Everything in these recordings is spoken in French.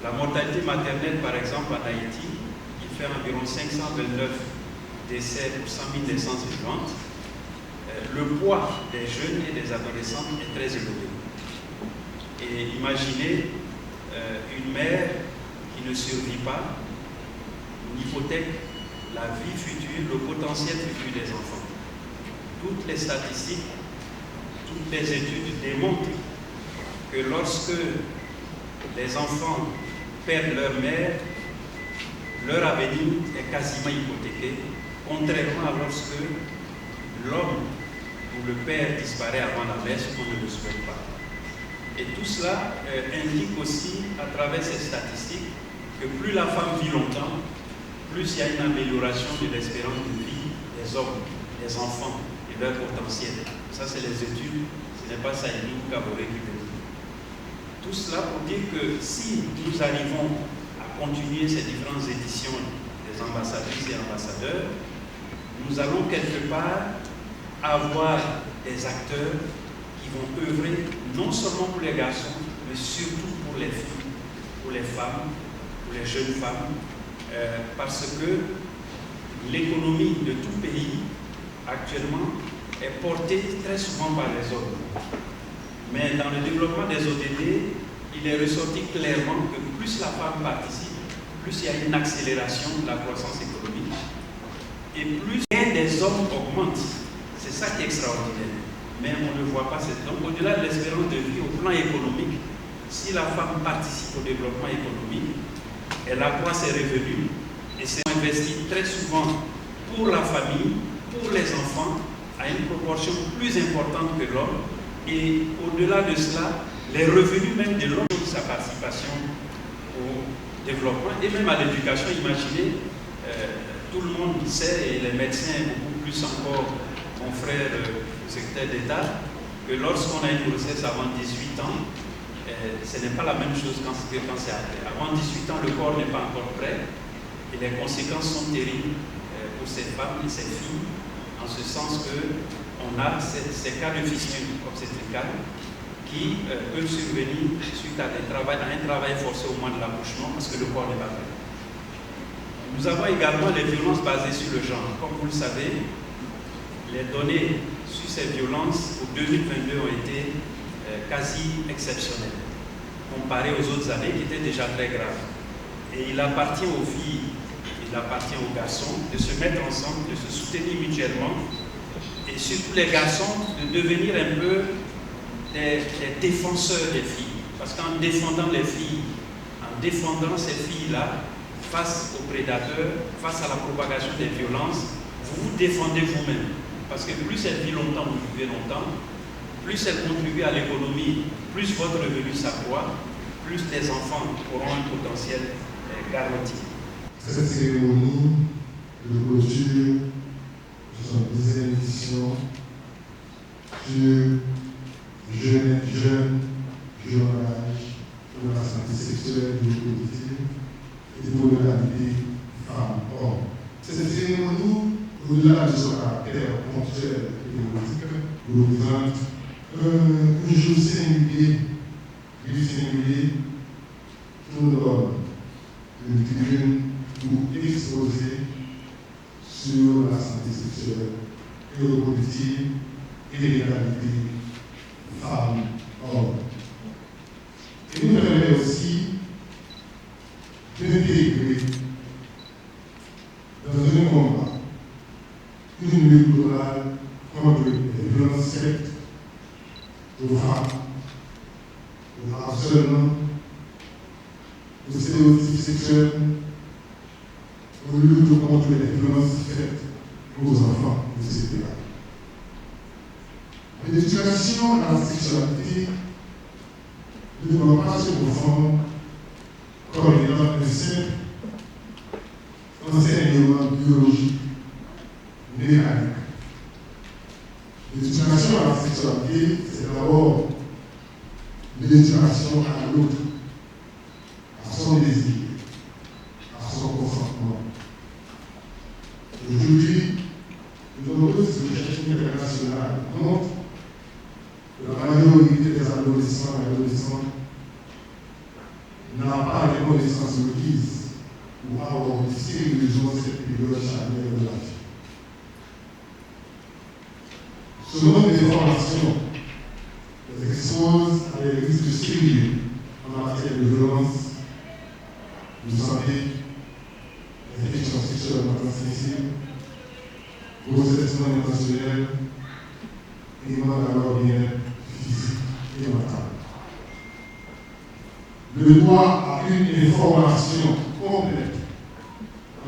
La mortalité maternelle, par exemple, en Haïti, il fait environ 529 décès pour 100 000 naissances vivantes. Le poids des jeunes et des adolescents est très élevé. Et imaginez une mère qui ne survit pas, on hypothèque la vie future, le potentiel futur des enfants. Toutes les statistiques, toutes les études démontrent que lorsque les enfants perdent leur mère, leur avenir est quasiment hypothéqué, contrairement à lorsque l'homme ou le père disparaît avant la mère, ce qu'on ne le souhaite pas. Et tout cela indique aussi, à travers ces statistiques, que plus la femme vit longtemps, plus il y a une amélioration de l'espérance de vie des hommes, des enfants et leur potentiel. Ça, c'est les études, ce n'est pas Saïdou ou Kaboré qui le dit. Tout cela pour dire que si nous arrivons à continuer ces différentes éditions des ambassadrices et ambassadeurs, nous allons quelque part avoir des acteurs qui vont œuvrer non seulement pour les garçons, mais surtout pour les filles, pour les femmes, pour les jeunes femmes, parce que l'économie de tout pays actuellement est portée très souvent par les hommes. Mais dans le développement des ODD, il est ressorti clairement que plus la femme participe, plus il y a une accélération de la croissance économique et plus gain des hommes augmente. C'est ça qui est extraordinaire. Mais on ne voit pas cette. Donc, au-delà de l'espérance de vie au plan économique, si la femme participe au développement économique, elle accroît ses revenus et s'est investie très souvent pour la famille, pour les enfants, à une proportion plus importante que l'homme. Et au-delà de cela, les revenus même de l'homme, sa participation au développement et même à l'éducation. Imaginez, tout le monde sait, et les médecins, beaucoup plus encore, mon frère, le secrétaire d'État, que lorsqu'on a une grossesse avant 18 ans, ce n'est pas la même chose que quand c'est après. Avant 18 ans, le corps n'est pas encore prêt et les conséquences sont terribles pour ces femmes et ces filles, en ce sens qu'on a ces cas de fissure obstétricale qui peuvent survenir suite à un travail forcé au moment de l'accouchement parce que le corps n'est pas prêt. Nous avons également les violences basées sur le genre. Comme vous le savez, les données sur ces violences pour 2022 ont été quasi exceptionnelles, comparées aux autres années qui étaient déjà très graves. Et il appartient aux filles, il appartient aux garçons de se mettre ensemble, de se soutenir mutuellement, et surtout les garçons de devenir un peu des défenseurs des filles. Parce qu'en défendant les filles, en défendant ces filles-là, face aux prédateurs, face à la propagation des violences, vous vous défendez vous-même. Parce que plus elle vit longtemps, vous vivez longtemps, plus elle contribue à l'économie, plus votre revenu s'accroît, plus les enfants auront un potentiel garanti. Cette cérémonie de clôture de son 10e édition sur jeune âge pour la santé sexuelle et reproductive et pour l'égalité femmes-hommes. Cette cérémonie, au-delà de son caractère ponctuel et politique, représente un jour singulier qui nous donne une tribune pour exposer sur la santé sexuelle et reproductive et l'égalité femmes-hommes. Et nous permet aussi d'intégrer dans un combat une lutte globale contre les violences faites aux femmes, au harcèlement, aux stéréotypes sexuels, aux luttes contre les violences faites aux enfants, etc. Mais l'éducation à la sexualité ne doit pas se confondre comme étant un simple enseignement biologique mécanique. L'éducation à la sexualité, c'est d'abord l'éducation à l'autre, à son désir, à son consentement. Aujourd'hui, de nombreuses recherches internationales montrent que la majorité des adolescents et adolescentes n'a pas les période charnière de la vie. Ce manque d'informations les expose à des risques sérieux en matière de violence, de santé, d'infections sexuellement transmissibles, grossesse non intentionnelle et demande à leur bien-être physique et mental. Le droit à une information complète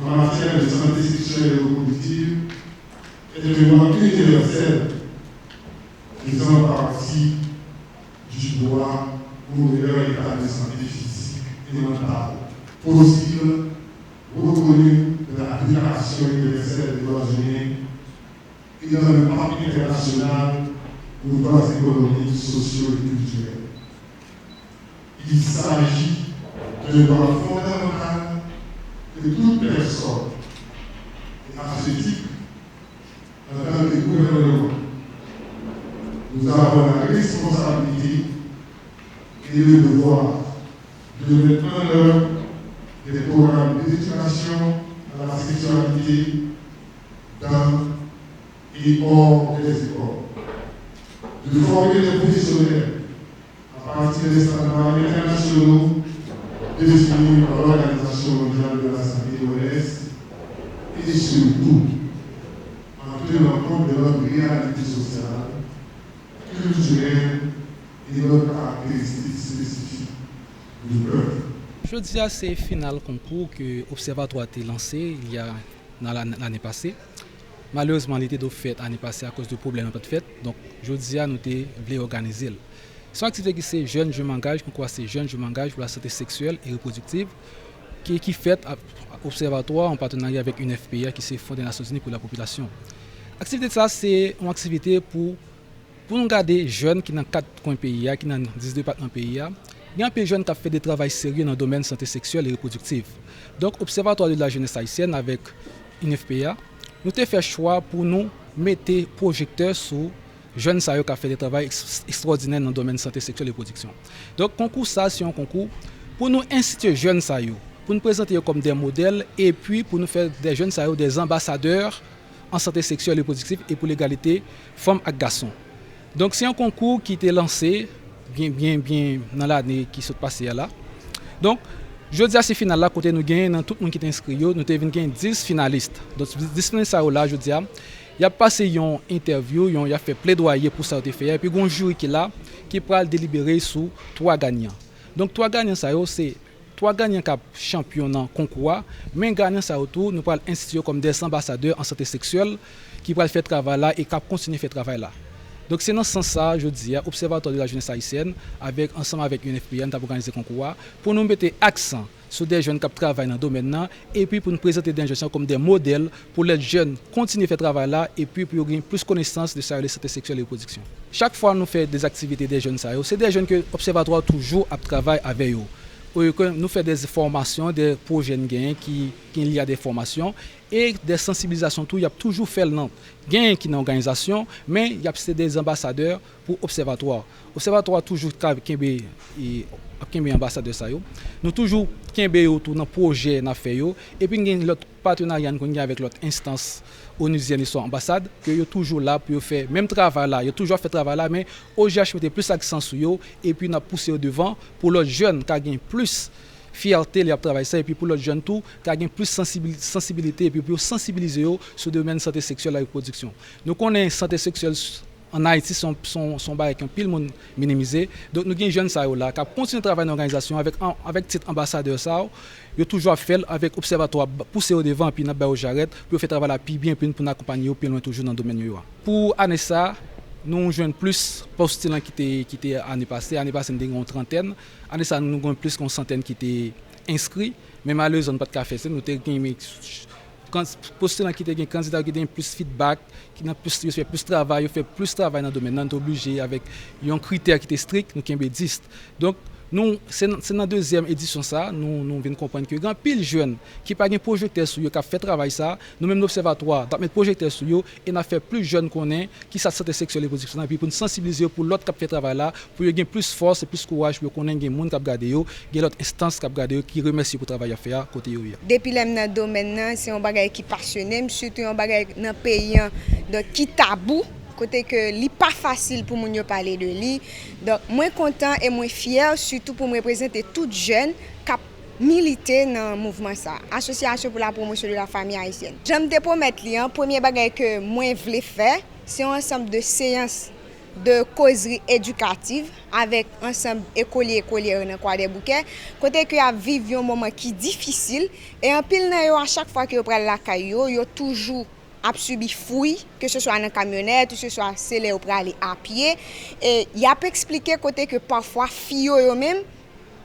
en matière de santé sexuelle et reproductive est un droit universel faisant partie du droit pour leur état de santé physique et mentale possible, reconnu dans la Déclaration universelle des droits humains et dans le pacte international pour les droits économiques, sociaux et culturels. Il s'agit d'un droit fondamental que toute personne, et à ce titre, en tant que gouvernement, nous avons la responsabilité et le devoir de mettre en œuvre des programmes d'éducation à la sexualité dans et hors des écoles, de former les professionnels à partir des standards internationaux définis par l'Organisation mondiale de la santé (OMS) et surtout en tenant compte de notre réalité sociale, culturelle et de leurs caractéristiques spécifiques du peuple. Je dis c'est le final concours que l'Observatoire a lancé il y a l'année passée. Malheureusement, il était fait l'année passée à cause de problèmes de fait. Donc, je dis nous voulons organiser. C'est une activité qui c'est Jeunes, je m'engage, pourquoi c'est Jeunes, je m'engage pour la santé sexuelle et reproductive, qui est faite à l'Observatoire en partenariat avec une FPA qui est Fonds des Nations Unies pour la population. L'activité de ça, c'est une activité pour nous garder jeunes qui sont dans 4 coins pays, qui sont dans 10 départements pays. Il y a un peu de jeunes qui ont fait des travaux sérieux dans le domaine de santé sexuelle et reproductive. Donc, l'Observatoire de la jeunesse haïtienne avec une FPA, nous avons fait le choix pour nous mettre projecteur sur jeunes qui ont fait des travaux extraordinaires dans le domaine de santé sexuelle et reproduction. Donc, le concours, c'est un concours pour nous inciter les jeunes, pour nous présenter comme des modèles et puis pour nous faire des jeunes, des ambassadeurs en santé sexuelle et reproductive et pour l'égalité femmes et garçons. Donc, c'est un concours qui a été lancé bien dans l'année qui s'est passée là. Donc, je dis à ces finales là, côté nous gagnons, tout le monde qui est inscrit, nous avons 10 finalistes. Donc, 10 finalistes là, je dis, il y a passé une interview, il a fait plaidoyer pour ça, et puis il y a un jury qui est là, qui pourra délibérer sur 3 gagnants. Donc, 3 gagnants, c'est 3 gagnants qui sont champions dans le concours, mais gagnants, ça autour, nous pourrons instituer comme des ambassadeurs en santé sexuelle qui pourront faire travail là et qui continuer à faire travail là. Donc c'est dans ce sens-là, je dis, l'Observatoire de la jeunesse haïtienne, ensemble avec une FPA, nous avons organisé un concours pour nous mettre accent sur des jeunes qui travaillent dans le domaine et puis pour nous présenter des jeunes comme des modèles pour les jeunes continuer à faire travail là et puis pour gagner plus de connaissances de la santé sexuelle et reproduction. Chaque fois que nous faisons des activités des jeunes, c'est des jeunes que l'Observatoire toujours travaille avec eux. Nous faisons des formations, des projets qui liés à des formations et des sensibilisations. Il y a toujours fait le nom. Il y a une organisation, mais il y a des ambassadeurs pour l'Observatoire. L'Observatoire a toujours travaillé avec les ambassadeurs. Nous toujours travaillé autour d'un projet et puis il y a l'autre partenariat avec l'autre instance onusienne et ambassade que sont toujours là pour faire même travail là. Ils ont toujours fait travail là, mais OGH mettait plus l'accent sur eux et puis on a poussé au devant pour les jeunes qui ont plus fierté de travailler ça et puis pour les jeunes tout qui ont plus sensibilité et puis pour sensibiliser eux sur le domaine de santé sexuelle et reproduction. Nous connaissons santé sexuelle en Haïti sont avec un pile monde minimisé. Donc nous avons des jeunes là qui continuent à travailler dans l'organisation avec titre ambassadeur ça. Ils ont toujours fait avec l'Observatoire pousser au devant et puis nous j'arrête pour faire travail plus bien pour nous accompagner plus loin toujours dans le domaine. Pour année ça, nous jouons plus postulants qui étaient l'année passée. L'année passée, nous avons une trentaine. L'année ça, nous avons plus qu'une centaine qui étaient inscrits. Mais malheureusement, nous n'avons pas de faire. Nous avons postulant qui ont candidat qui ont plus feedback, qui ont fait plus travail dans le domaine, nous sommes obligés avec un critère qui est strict, nous avons 10. Donc, Nous, c'est dans la deuxième édition ça, nous venons comprendre que grand pile jeunes qui pas un projecteur sur eux qui a fait travail ça, nous même l'observatoire, t'as mettre projecteur sur eux et n'a fait plus jeunes qu'on est qui sa santé sexuelle et reproductive et puis pour nous sensibiliser pour l'autre qui fait travail là, pour gagner plus force et plus courage pour qu'on ait des monde qui regarder yo, il l'autre instance qui regarder qui remercie pour travail à faire côté yo. Depuis l'aime dans domaine c'est un bagage qui passionné, surtout un bagage dans pays donc qui tabou. Côté que li pas facile pour moun yo parler de lui. Donc moi content et moi fier surtout pour me représenter toute jeune qui militer dans mouvement ça. Association pour la promotion de la famille haïtienne. J'aime te promettre li premier bagage que moi voulais faire, c'est un ensemble de séances de causerie éducative avec ensemble écoliers dans Croix des Bouquets côté que a vivre un moment qui difficile et en pile nan yo à chaque fois que yo prend la caillou yo toujours a subi fouille, que ce soit dans camionnette, que ce soit celle pour aller à pied. Et il a expliqué côté que parfois filles yo même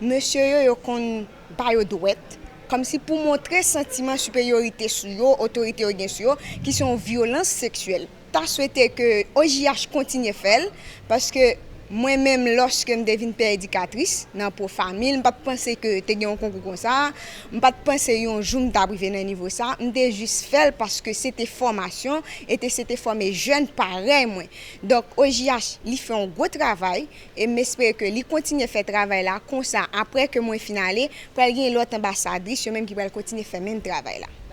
monsieur yo kon ba yo douette comme si pour montrer sentiment supériorité sur yo, autorité yo gen sur yo qui sont violence sexuelle. Ta souhaité que OJH continue faire parce que moi-même, lorsque je devine père éducatrice dans pour famille, je ne pense que tu as un concours comme ça, je ne pense que un jour d'arriver à un niveau ça, je juste fait parce que c'était formation et c'était formé jeune pareil moi. Donc OJH, il fait un gros travail et j'espère que il continue à faire travail là comme ça après que moi finalé, pour gagner l'autre ambassadrice même qui va continuer à faire même travail là.